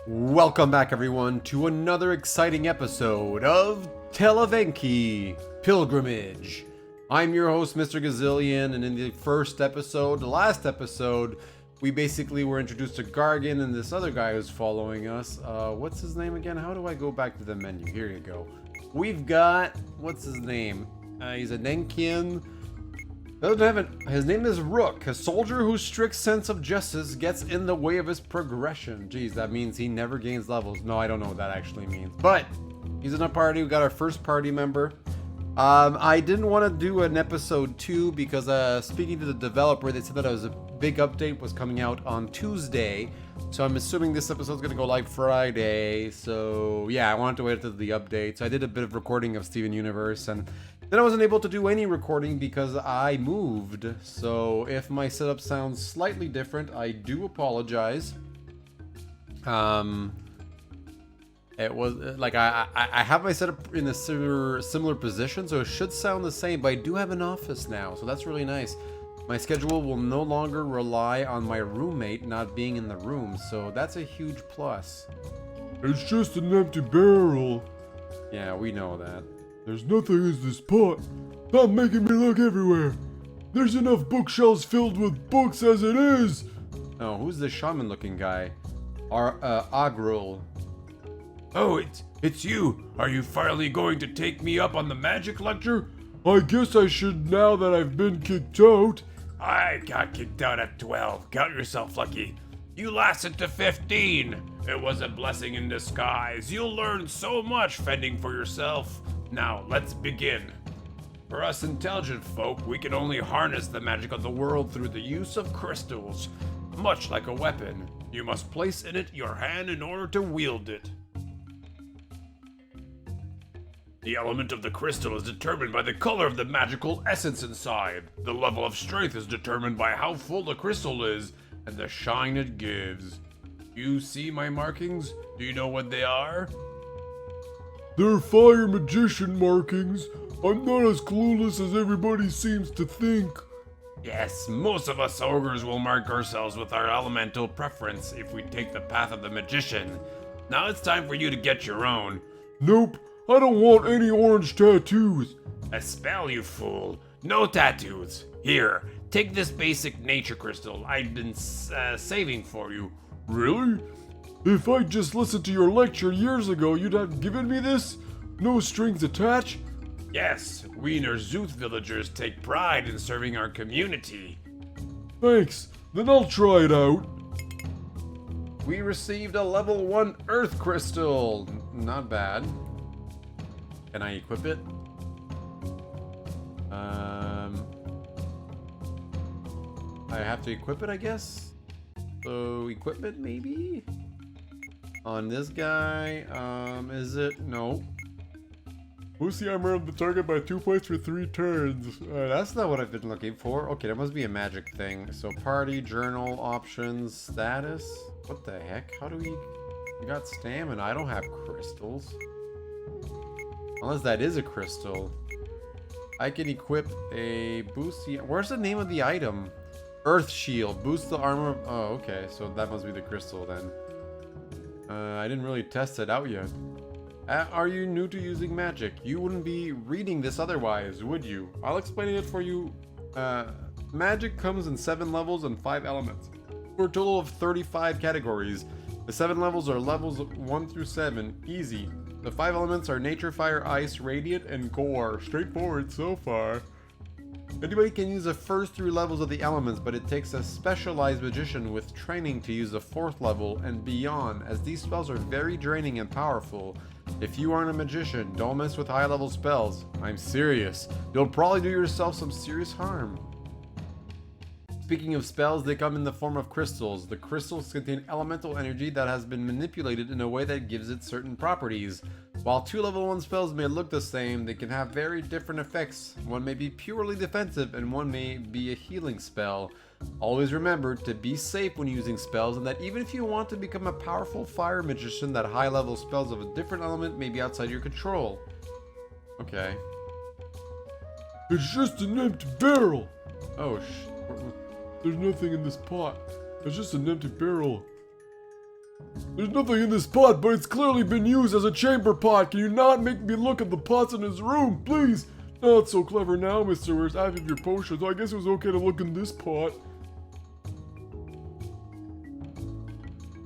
Welcome back, everyone, to another exciting episode of Tale of Enki Pilgrimage. I'm your host, Mr. Gazillion, and in the last episode, we basically were introduced to Gargan and this other guy who's following us. What's his name again? How do I go back to the menu? Here you go. We've got, what's his name? He's an Enkian. His name is Rook, a soldier whose strict sense of justice gets in the way of his progression. Jeez, that means he never gains levels. No, I don't know what that actually means. But he's in a party. We got our first party member. I didn't want to do an episode 2 because speaking to the developer, they said that a big update was coming out on Tuesday. So I'm assuming this episode's going to go live Friday. So yeah, I wanted to wait until the update. So I did a bit of recording of Steven Universe, and then I wasn't able to do any recording because I moved. So if my setup sounds slightly different, I do apologize. It was like I have my setup in a similar position, so it should sound the same, but I do have an office now, so that's really nice. My schedule will no longer rely on my roommate not being in the room, so that's a huge plus. It's just an empty barrel. Yeah, we know that. There's nothing in this pot. Stop making me look everywhere. There's enough bookshelves filled with books as it is. Oh, who's the shaman-looking guy? Ogre. Oh, it's you. Are you finally going to take me up on the magic lecture? I guess I should now that I've been kicked out. I got kicked out at 12. Count yourself lucky. You lasted to 15. It was a blessing in disguise. You'll learn so much fending for yourself. Now, let's begin. For us intelligent folk, we can only harness the magic of the world through the use of crystals. Much like a weapon, you must place in it your hand in order to wield it. The element of the crystal is determined by the color of the magical essence inside. The level of strength is determined by how full the crystal is and the shine it gives. You see my markings? Do you know what they are? They're fire magician markings. I'm not as clueless as everybody seems to think. Yes, most of us ogres will mark ourselves with our elemental preference if we take the path of the magician. Now it's time for you to get your own. Nope, I don't want any orange tattoos. A spell, you fool. No tattoos. Here, take this basic nature crystal I've been saving for you. Really? If I just listened to your lecture years ago, you'd have given me this? No strings attached? Yes, we Nerzuth villagers take pride in serving our community. Thanks, then I'll try it out. We received a level 1 earth crystal. Not bad. Can I equip it? I have to equip it, I guess? So, equipment, maybe? On this guy, is it? No. Boost the armor of the target by 2 points for 3 turns. That's not what I've been looking for. Okay, that must be a magic thing. So, party, journal, options, status. What the heck? How do we... We got stamina. I don't have crystals. Unless that is a crystal. I can equip a boost the... Where's the name of the item? Earth Shield. Boost the armor... Oh, okay. So that must be the crystal then. I didn't really test it out yet. Are you new to using magic? You wouldn't be reading this otherwise, would you? I'll explain it for you. Magic comes in 7 levels and 5 elements, for a total of 35 categories. The 7 levels are levels 1 through 7, easy. The 5 elements are nature, fire, ice, radiant, and gore. Straightforward so far. Anybody can use the first 3 levels of the elements, but it takes a specialized magician with training to use the 4th level and beyond, as these spells are very draining and powerful. If you aren't a magician, don't mess with high-level spells. I'm serious. You'll probably do yourself some serious harm. Speaking of spells, they come in the form of crystals. The crystals contain elemental energy that has been manipulated in a way that gives it certain properties. While 2 level 1 spells may look the same, they can have very different effects. One may be purely defensive and one may be a healing spell. Always remember to be safe when using spells, and that even if you want to become a powerful fire magician, that high level spells of a different element may be outside your control. Okay. It's just an empty barrel. Oh, There's nothing in this pot. It's just an empty barrel. There's nothing in this pot, but it's clearly been used as a chamber pot. Can you not make me look at the pots in his room, please? Not so clever now, mister. Where's half of your potions? So I guess it was okay to look in this pot.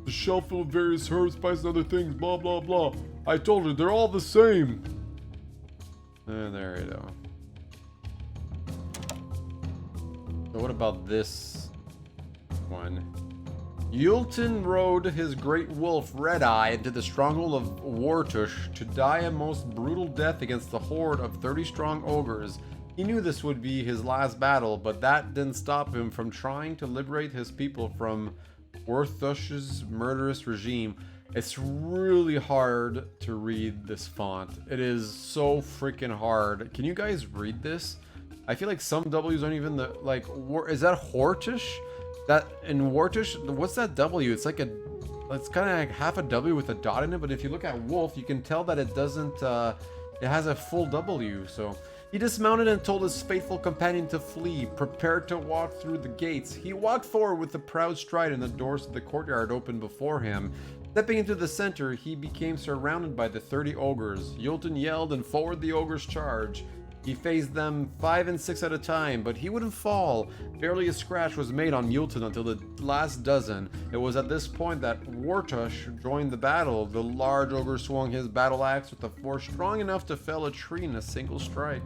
The shelf filled with various herbs, spices, and other things, blah, blah, blah. I told you, they're all the same. There you go. So what about this one? Yulton rode his great wolf Red-Eye into the stronghold of Wartush to die a most brutal death against the horde of 30 strong ogres. He knew this would be his last battle, but that didn't stop him from trying to liberate his people from Wartush's murderous regime. It's really hard to read this font. It is so freaking hard. Can you guys read this? I feel like some W's aren't even the, like, is that Hortush? That in Wartush, what's that W? It's like it's kind of like half a W with a dot in it, but if you look at Wolf, you can tell that it doesn't, it has a full W, so. He dismounted and told his faithful companion to flee, prepared to walk through the gates. He walked forward with a proud stride and the doors of the courtyard opened before him. Stepping into the center, he became surrounded by the 30 ogres. Yulton yelled and forward the ogres charge. He faced them 5 and 6 at a time, but he wouldn't fall. Barely a scratch was made on Yulton until the last dozen. It was at this point that Wartush joined the battle. The large ogre swung his battle axe with a force strong enough to fell a tree in a single strike.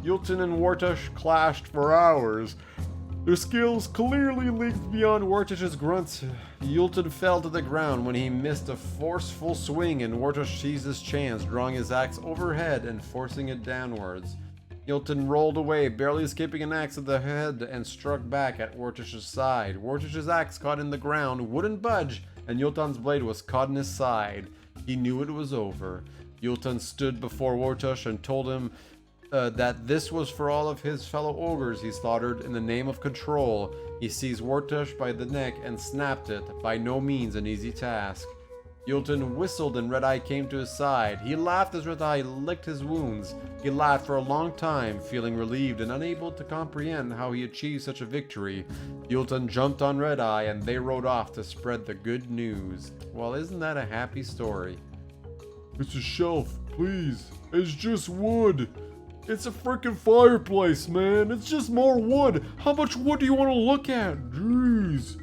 Yulton and Wartush clashed for hours. Their skills clearly leaped beyond Wartush's grunts. Yulton fell to the ground when he missed a forceful swing and Wartush seized his chance, drawing his axe overhead and forcing it downwards. Yulton rolled away, barely escaping an axe to the head, and struck back at Wartush's side. Wartush's axe caught in the ground, wouldn't budge, and Yulton's blade was caught in his side. He knew it was over. Yulton stood before Wartush and told him that this was for all of his fellow ogres he slaughtered in the name of control. He seized Wartush by the neck and snapped it, by no means an easy task. Yulton whistled and Red-Eye came to his side. He laughed as Red-Eye licked his wounds. He laughed for a long time, feeling relieved and unable to comprehend how he achieved such a victory. Yulton jumped on Red-Eye and they rode off to spread the good news. Well, isn't that a happy story? Mr. Shelf, please. It's just wood. It's a freaking fireplace, man. It's just more wood. How much wood do you want to look at? Jeez.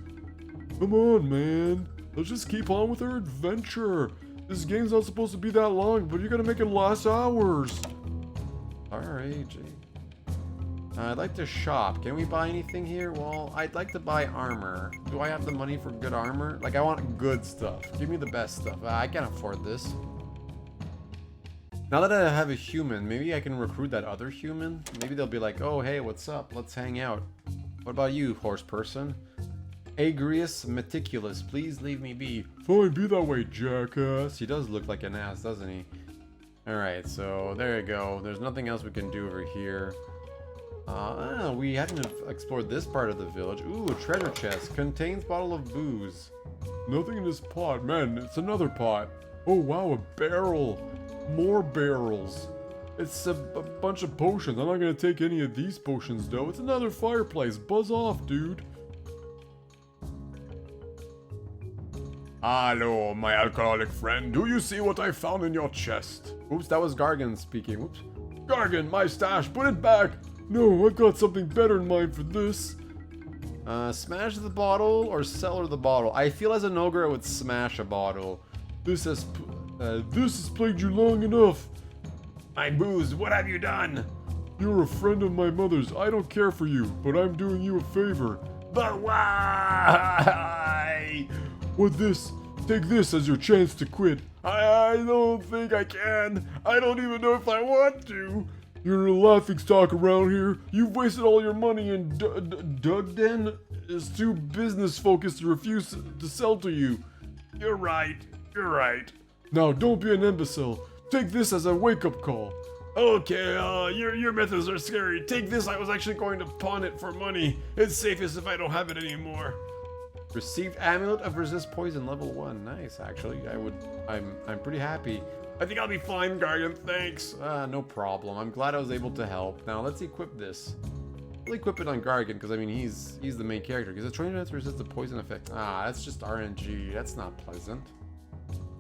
Come on, man. Let's just keep on with our adventure. This game's not supposed to be that long, but you're gonna make it last hours. Alright, gee. I'd like to shop. Can we buy anything here? Well, I'd like to buy armor. Do I have the money for good armor? Like, I want good stuff. Give me the best stuff. I can't afford this. Now that I have a human, maybe I can recruit that other human? Maybe they'll be like, oh, hey, what's up? Let's hang out. What about you, horse person? Agrius Meticulous, please leave me be. Fine, be that way, jackass. He does look like an ass, doesn't he? Alright, so there you go. There's nothing else we can do over here. We hadn't explored this part of the village. Ooh, treasure chest. Contains bottle of booze. Nothing in this pot. Man, it's another pot. Oh, wow, a barrel. More barrels. It's a bunch of potions. I'm not gonna take any of these potions, though. It's another fireplace. Buzz off, dude. Hello, my alcoholic friend. Do you see what I found in your chest? Oops, that was Gargan speaking. Whoops. Gargan, my stash, put it back. No, I've got something better in mind for this. Smash the bottle or cellar the bottle? I feel as an ogre I would smash a bottle. This has plagued you long enough. My booze, what have you done? You're a friend of my mother's. I don't care for you, but I'm doing you a favor. But why? With this, take this as your chance to quit. I don't think I can. I don't even know if I want to. You're a laughingstock around here. You've wasted all your money and Dugden is too business focused to refuse to sell to you. You're right. You're right. Now don't be an imbecile. Take this as a wake-up call. Okay, your methods are scary. Take this, I was actually going to pawn it for money. It's safest if I don't have it anymore. Received amulet of resist poison level 1. Nice, actually. I'm pretty happy. I think I'll be fine, Gargan, thanks. No problem. I'm glad I was able to help. Now let's equip this. We'll equip it on Gargan, because I mean he's the main character. Because the trainer to resist the poison effect. Ah, that's just RNG. That's not pleasant.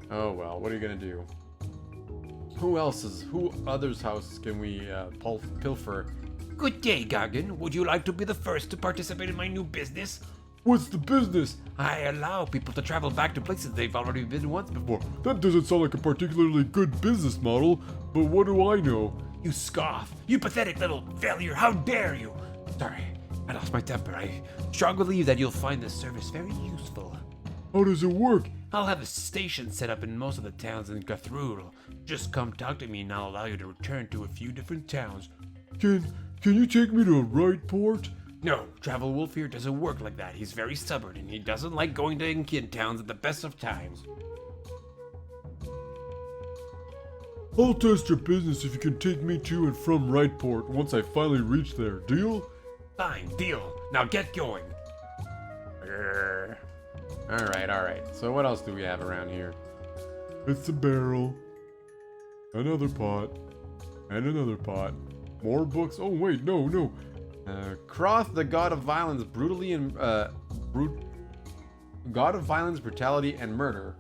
Oh well, what are you gonna do? Who others' houses can we pilfer? Good day, Gargan. Would you like to be the first to participate in my new business? What's the business? I allow people to travel back to places they've already been once before. That doesn't sound like a particularly good business model, but what do I know? You scoff. You pathetic little failure. How dare you? Sorry, I lost my temper. I strongly believe that you'll find this service very useful. How does it work? I'll have a station set up in most of the towns in Cthulhu. Just come talk to me and I'll allow you to return to a few different towns. Can you take me to a right port? No, Travel Wolf here doesn't work like that. He's very stubborn and he doesn't like going to Enkian towns at the best of times. I'll test your business if you can take me to and from Rightport once I finally reach there. Deal? Fine, deal. Now get going. Alright. So what else do we have around here? It's a barrel. Another pot. And another pot. More books. Oh wait, no. Kroth, the god of violence, god of violence, brutality, and murder.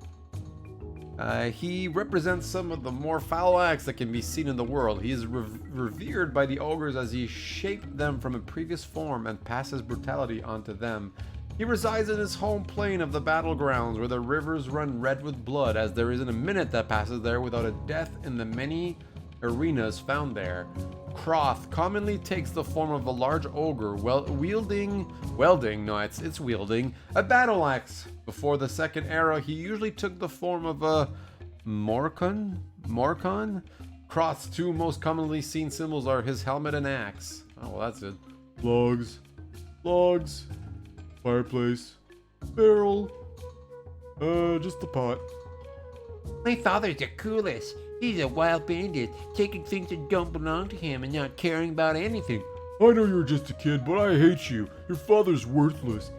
He represents some of the more foul acts that can be seen in the world. He is revered by the ogres as he shaped them from a previous form and passes brutality onto them. He resides in his home plane of the battlegrounds, where the rivers run red with blood, as there isn't a minute that passes there without a death in the many arenas found there. Kroth commonly takes the form of a large ogre wielding a battle axe. Before the second era, he usually took the form of a Morcon? Kroth's two most commonly seen symbols are his helmet and axe. Oh, well, that's it. Logs. Fireplace. Barrel. Just the pot. My father's the coolest. He's a wild bandit, taking things that don't belong to him and not caring about anything. I know you're just a kid, but I hate you. Your father's worthless.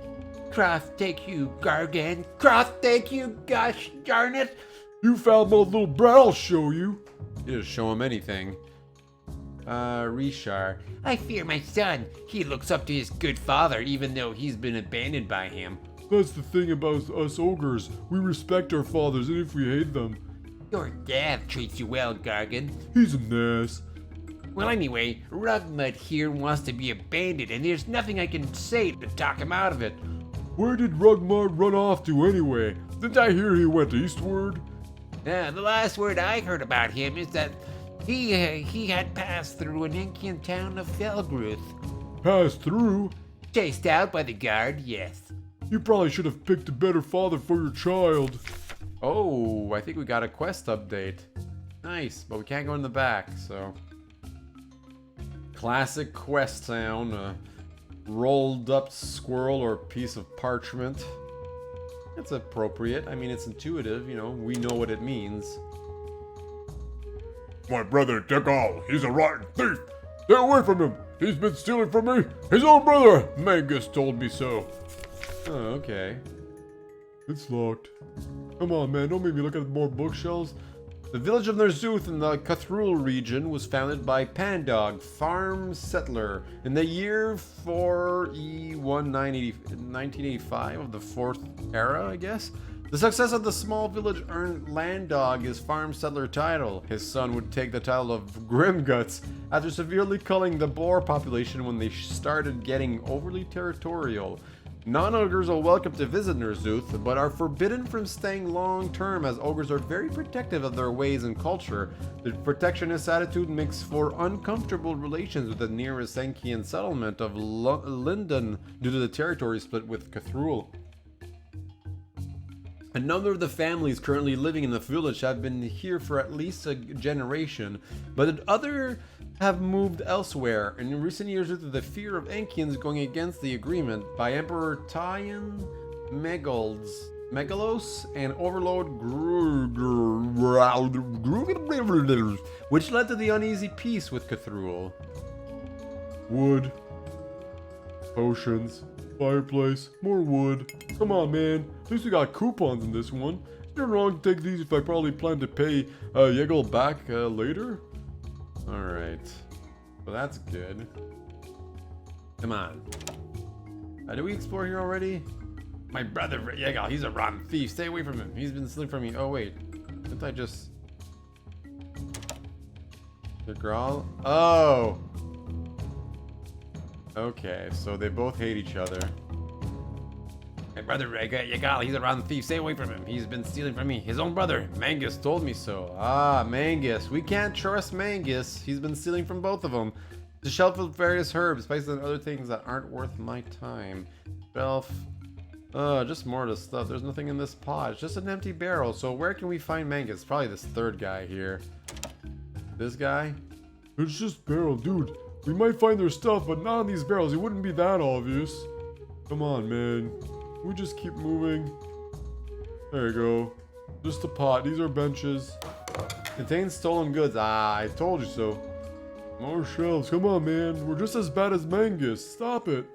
Croft take you, Gargan. Croft take you, gosh darn it. You foul-mouthed little brat, I'll show you. You just show him anything. Rishar. I fear my son. He looks up to his good father, even though he's been abandoned by him. That's the thing about us ogres. We respect our fathers, and if we hate them. Your dad treats you well, Gargan. He's an ass. Well, anyway, Rugmud here wants to be a bandit, and there's nothing I can say to talk him out of it. Where did Rugmud run off to anyway? Didn't I hear he went eastward? The last word I heard about him is that he had passed through an Enkian town of Felgruth. Passed through? Chased out by the guard, yes. You probably should have picked a better father for your child. Oh, I think we got a quest update. Nice, but we can't go in the back, so... Classic quest sound. Rolled up squirrel or piece of parchment. It's appropriate. I mean, it's intuitive, you know. We know what it means. My brother Tegal, he's a rotten thief. Stay away from him. He's been stealing from me. His own brother, Magus, told me so. Oh, okay. It's locked. Come on, man, don't make me look at more bookshelves. The village of Nerzuth in the Cthulhu region was founded by Pandog, farm settler, in the year 1985 of the 4th era, I guess. The success of the small village earned Landog his farm settler title. His son would take the title of Grimguts after severely culling the boar population when they started getting overly territorial. Non-ogres are welcome to visit Nerzuth, but are forbidden from staying long-term, as ogres are very protective of their ways and culture. The protectionist attitude makes for uncomfortable relations with the nearest Enkian settlement of Linden due to the territory split with Cthulhu. A number of the families currently living in the village have been here for at least a generation, but others have moved elsewhere. In recent years, due to the fear of Enkians going against the agreement by Emperor Tyan Megalos and Overlord which led to the uneasy peace with Cthulhu. Wood. Potions. Fireplace. More wood. Come on, man. At least we got coupons in this one. You're wrong to take these if I probably plan to pay Yegel back later. Alright. So that's good. Come on. Did we explore here already? My brother, Yegal, he's a rotten thief. Stay away from him. He's been stealing from me. Oh, wait. Didn't I just... The Grawl? Oh! Okay, so they both hate each other. My brother, Yegal, he's a rotten thief. Stay away from him. He's been stealing from me. His own brother, Mangus, told me so. Ah, Mangus. We can't trust Mangus. He's been stealing from both of them. The shelf with various herbs, spices, and other things that aren't worth my time. Shelf. Just more of the stuff. There's nothing in this pot. It's just an empty barrel. So where can we find Mangus? Probably this third guy here. This guy? It's just barrel, dude. We might find their stuff, but not in these barrels. It wouldn't be that obvious. Come on, man. We just keep moving. There you go. Just a pot. These are benches. Contains stolen goods. Ah, I told you so. More shelves. Come on, man. We're just as bad as Mangus. Stop it.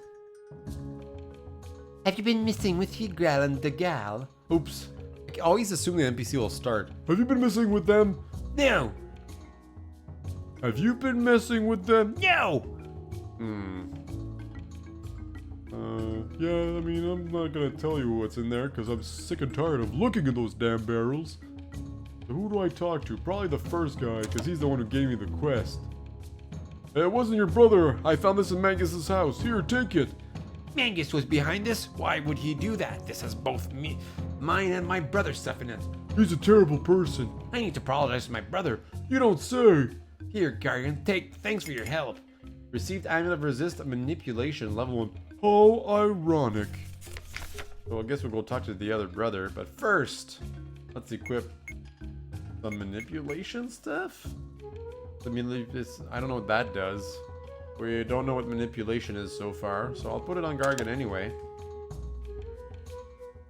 Have you been missing with your gal and the gal? Oops. I always assume the NPC will start. Have you been messing with them? No. Have you been messing with them? No. Yeah, I mean, I'm not gonna tell you what's in there because I'm sick and tired of looking at those damn barrels. So who do I talk to? Probably the first guy because he's the one who gave me the quest. It wasn't your brother. I found this in Mangus's house. Here, take it. Mangus was behind this? Why would he do that? This has both mine and my brother's stuff in it. He's a terrible person. I need to apologize to my brother. You don't say. Here, Guardian, thanks for your help. Received Amulet of Resist Manipulation, level 1. How ironic. So I guess we'll go talk to the other brother, but first, let's equip the manipulation stuff? I mean, I don't know what that does. We don't know what manipulation is so far, so I'll put it on Gargan anyway.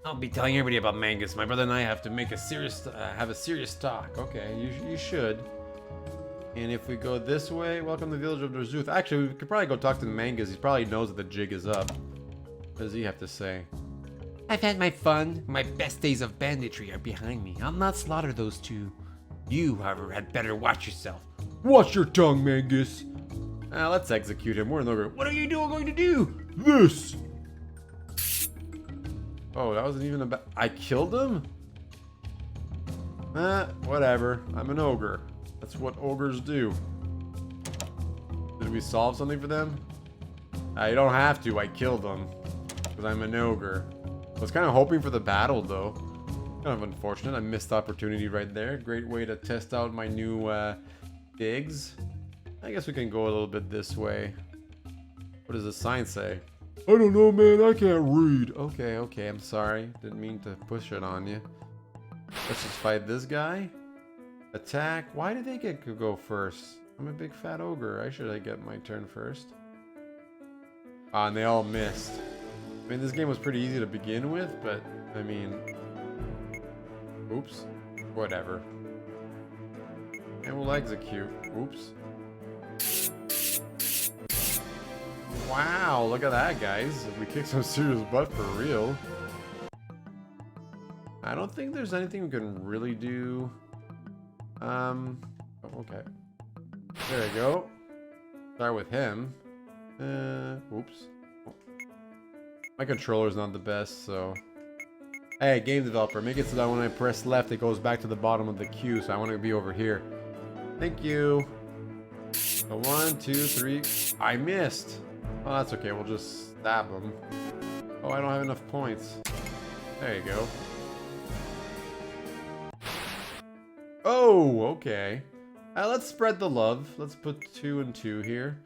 I'll be telling everybody about Mangus. My brother and I have to make Have a serious talk. Okay, you should. And if we go this way, welcome to the village of Derzuth. Actually, we could probably go talk to Mangus. He probably knows that the jig is up. What does he have to say? I've had my fun. My best days of banditry are behind me. I'll not slaughter those two. You, however, had better watch yourself. Watch your tongue, Mangus. Let's execute him. We're in the group. What are you going to do? This. Oh, that wasn't even about... I killed him? Whatever. I'm an ogre. That's what ogres do. Did we solve something for them? You don't have to. I killed them. Because I'm an ogre. I was kind of hoping for the battle, though. Kind of unfortunate. I missed the opportunity right there. Great way to test out my new digs. I guess we can go a little bit this way. What does the sign say? I don't know, man. I can't read. Okay. I'm sorry. Didn't mean to push it on you. Let's just fight this guy. Attack. Why did they get to go first? I'm a big fat ogre. I should get my turn first. Ah, and they all missed. I mean, this game was pretty easy to begin with, but, I mean... Oops. Whatever. And we'll execute. Oops. Wow, look at that, guys. We kicked some serious butt for real. I don't think there's anything we can really do. Oh, okay. There we go. Start with him. Oops. My controller's not the best, so... Hey, game developer, make it so that when I press left, it goes back to the bottom of the queue, so I want to be over here. Thank you. So 1, 2, 3... I missed! Oh, that's okay, we'll just stab him. Oh, I don't have enough points. There you go. Oh, okay. Let's spread the love. Let's put 2 and 2 here.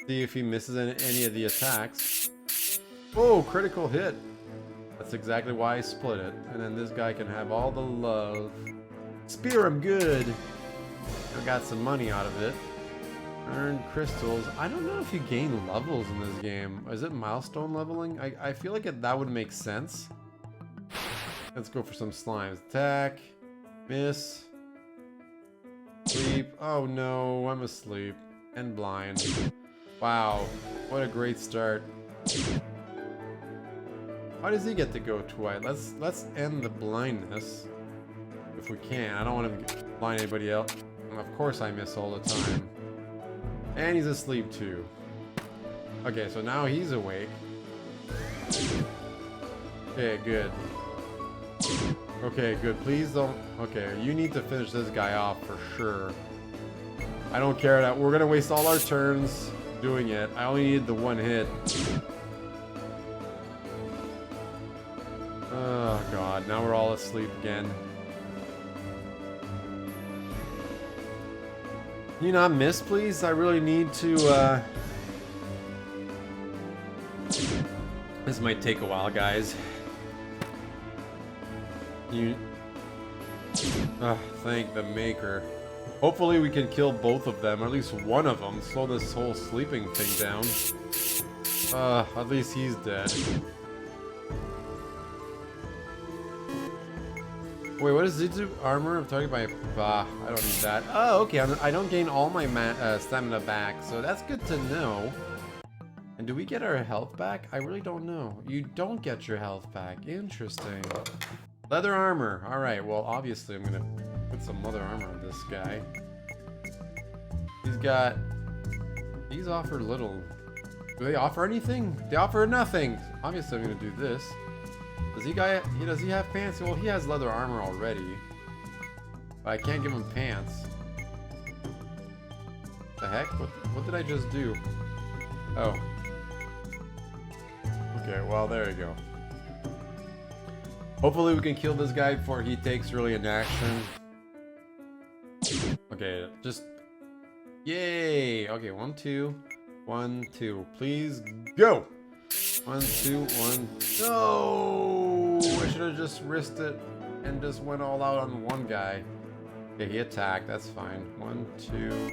See if he misses any of the attacks. Oh, critical hit. That's exactly why I split it. And then this guy can have all the love. Spear him good. I got some money out of it. Earn crystals. I don't know if you gain levels in this game. Is it milestone leveling? I feel like that would make sense. Let's go for some slimes. Attack. Miss. Sleep. Oh no, I'm asleep. And blind. Wow. What a great start. Why does he get to go twice? Let's end the blindness. If we can. I don't want to blind anybody else. And of course I miss all the time. And he's asleep too. Okay, so now he's awake. Okay, good. Okay, good. Please don't... Okay, you need to finish this guy off for sure. I don't care that we're gonna waste all our turns doing it. I only need the one hit. Oh god, now we're all asleep again. Can you not miss, please? I really need to, This might take a while, guys. Thank the maker. Hopefully we can kill both of them, or at least one of them. Slow this whole sleeping thing down. At least he's dead. Wait, what does it do? Armor of target by... I don't need that. Oh, okay. I don't gain all my stamina back, so that's good to know. And do we get our health back? I really don't know. You don't get your health back. Interesting. Leather armor. Alright, well, obviously I'm gonna put some leather armor on this guy. These offer little. Do they offer anything? They offer nothing. Obviously I'm gonna do this. Does he have pants? Well, he has leather armor already. But I can't give him pants. The heck? What did I just do? Oh. Okay, well, there you go. Hopefully we can kill this guy before he takes really an action. Okay, just... Yay! Okay, 1, 2. 1, 2. Please, go! 1, 2, 1. No! I should have just risked it and just went all out on one guy. Okay, he attacked. That's fine. 1, 2.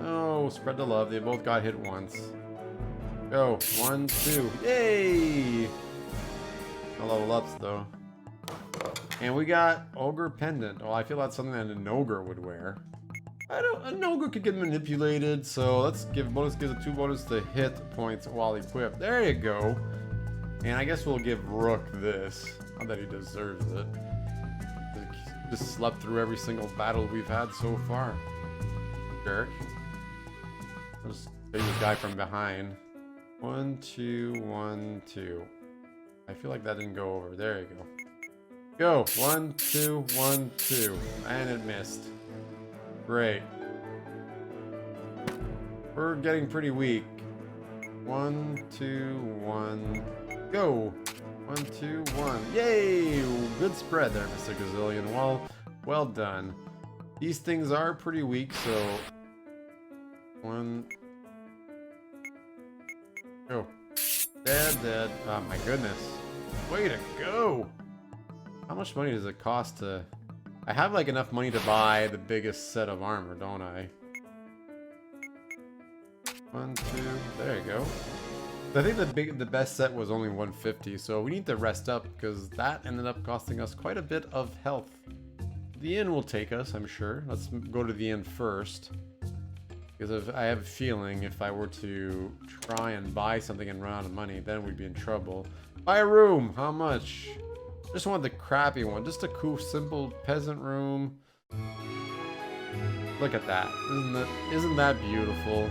Oh, spread the love. They both got hit once. Go. 1, 2. Yay! No level ups though. And we got ogre pendant. Well, I feel that's something that an ogre would wear. An ogre could get manipulated, so let's give bonus, gives a 2 bonus to hit points while equipped. There you go. And I guess we'll give Rook this. Not that he deserves it. He just slept through every single battle we've had so far. Jerk. I'll just take this guy from behind. 1, 2, 1, 2. I feel like that didn't go over. There you go. Go. 1, 2, 1, 2. And it missed. Great. We're getting pretty weak. 1, 2, 1. Go. 1, 2, 1. Yay! Good spread there, Mr. Gazillion. Well done. These things are pretty weak, so... 1... Go. Dead. Oh my goodness. Way to go! How much money does it cost to... I have like enough money to buy the biggest set of armor, don't I? 1, 2, there you go. I think the best set was only 150, so we need to rest up because that ended up costing us quite a bit of health. The inn will take us, I'm sure. Let's go to the inn first. Because I have a feeling if I were to try and buy something and run out of money, then we'd be in trouble. Buy a room! How much? Just want the crappy one. Just a cool, simple peasant room. Look at that. Isn't that beautiful?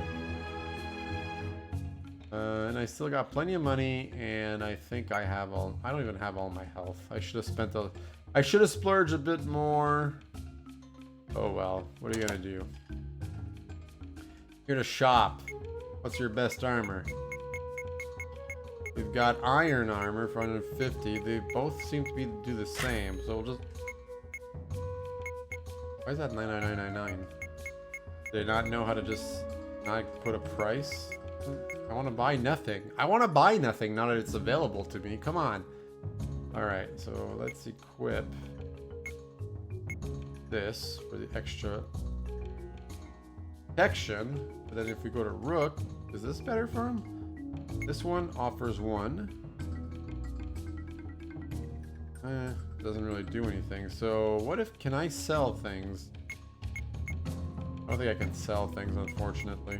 And I still got plenty of money, and I think I have all... I don't even have all my health. I should have spent a... I should have splurged a bit more. Oh well. What are you gonna do? Here to shop. What's your best armor? We've got iron armor for 150. They both seem to do the same, so we'll just... Why is that 99999? Do they not know how to just not put a price? I want to buy nothing. I want to buy nothing now that it's available to me. Come on. Alright, so let's equip this for the extra protection. But then if we go to Rook, is this better for him? This one offers 1. Doesn't really do anything. So what if, can I sell things? I don't think I can sell things, unfortunately.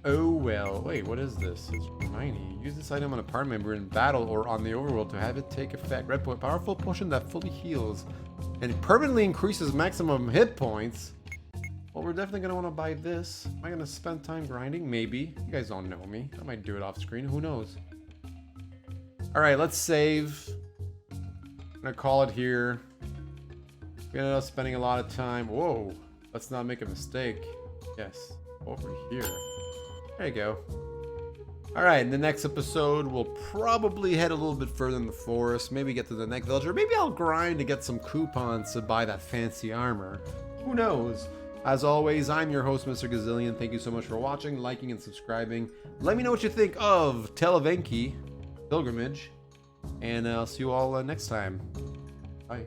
Oh well. Wait, what is this? It's Hermione. Use this item on a party member in battle or on the overworld to have it take effect. Red point, powerful potion that fully heals and permanently increases maximum hit points. Well, we're definitely going to want to buy this. Am I going to spend time grinding? Maybe. You guys don't know me. I might do it off screen. Who knows? Alright, let's save. I'm going to call it here. We ended up spending a lot of time. Whoa. Let's not make a mistake. Yes. Over here. There you go. Alright, in the next episode, we'll probably head a little bit further in the forest. Maybe get to the next village. Or maybe I'll grind to get some coupons to buy that fancy armor. Who knows? As always, I'm your host, Mr. Gazillion. Thank you so much for watching, liking, and subscribing. Let me know what you think of Tale of Enki, Pilgrimage. And I'll see you all next time. Bye.